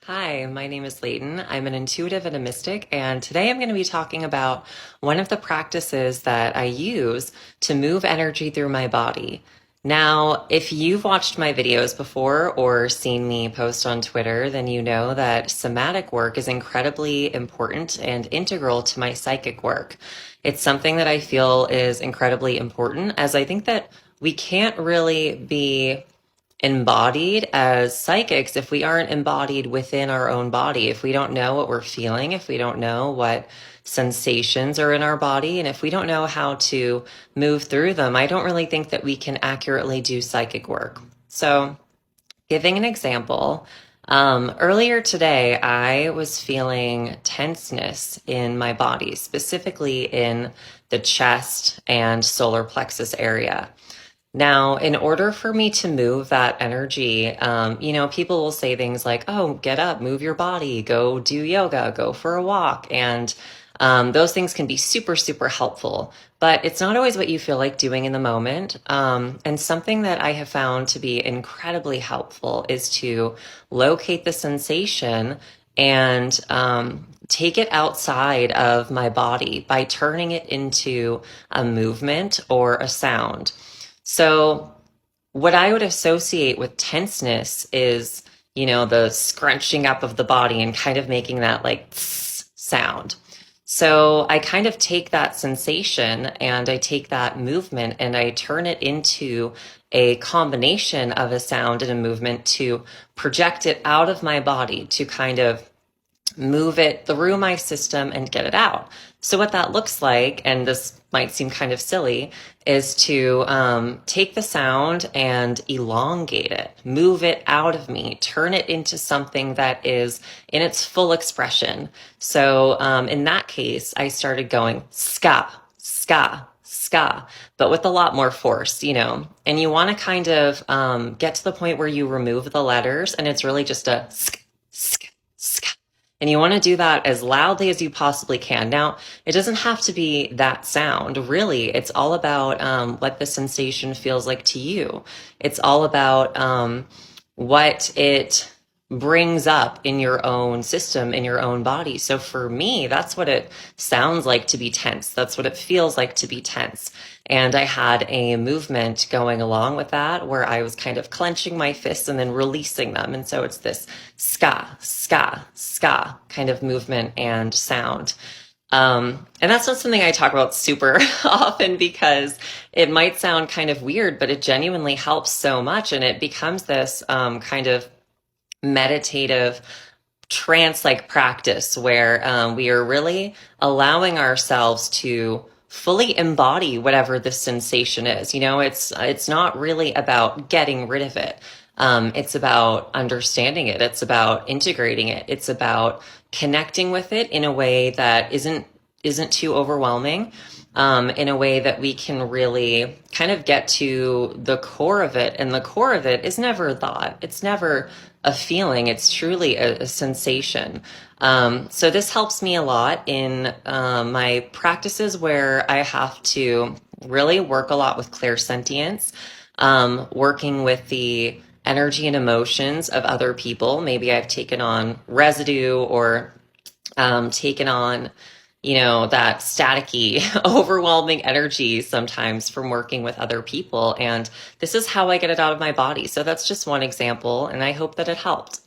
Hi, my name is Layton. I'm an intuitive and a mystic, and today I'm going to be talking about one of the practices that I use to move energy through my body. Now, if you've watched my videos before or seen me post on Twitter, then you know that somatic work is incredibly important and integral to my psychic work. It's something that I feel is incredibly important, as I think that we can't really be embodied as psychics if we aren't embodied within our own body, if we don't know what we're feeling, if we don't know what sensations are in our body, and if we don't know how to move through them, I don't really think that we can accurately do psychic work. So, giving an example, earlier today, I was feeling tenseness in my body, specifically in the chest and solar plexus area. Now, in order for me to move that energy, people will say things like, oh, get up, move your body, go do yoga, go for a walk. And those things can be super, super helpful. But it's not always what you feel like doing in the moment. And something that I have found to be incredibly helpful is to locate the sensation and take it outside of my body by turning it into a movement or a sound. So, what I would associate with tenseness is, the scrunching up of the body and kind of making that like tss sound. So, I kind of take that sensation and I take that movement and I turn it into a combination of a sound and a movement to project it out of my body to kind of move it through my system and get it out. So what that looks like, and this might seem kind of silly, is to take the sound and elongate it, move it out of me, turn it into something that is in its full expression. So in that case, I started going ska, ska, ska, but with a lot more force, and you want to kind of get to the point where you remove the letters and it's really just a sk, sk, sk. And you want to do that as loudly as you possibly can. Now, it doesn't have to be that sound. Really, it's all about what the sensation feels like to you. It's all about what it brings up in your own system, in your own body. So for me, that's what it sounds like to be tense. That's what it feels like to be tense. And I had a movement going along with that where I was kind of clenching my fists and then releasing them. And so it's this ska, ska, ska kind of movement and sound. And that's not something I talk about super often because it might sound kind of weird, but it genuinely helps so much. And it becomes this kind of meditative trance like practice where we are really allowing ourselves to fully embody whatever the sensation is. It's not really about getting rid of it. It's about understanding it. It's about integrating it. It's about connecting with it in a way that isn't too overwhelming, in a way that we can really kind of get to the core of it. And the core of it is never a thought. It's never a feeling. It's truly a sensation. So this helps me a lot in my practices where I have to really work a lot with clairsentience, working with the energy and emotions of other people. Maybe I've taken on residue or taken on that staticky, overwhelming energy sometimes from working with other people. And this is how I get it out of my body. So that's just one example, and I hope that it helped.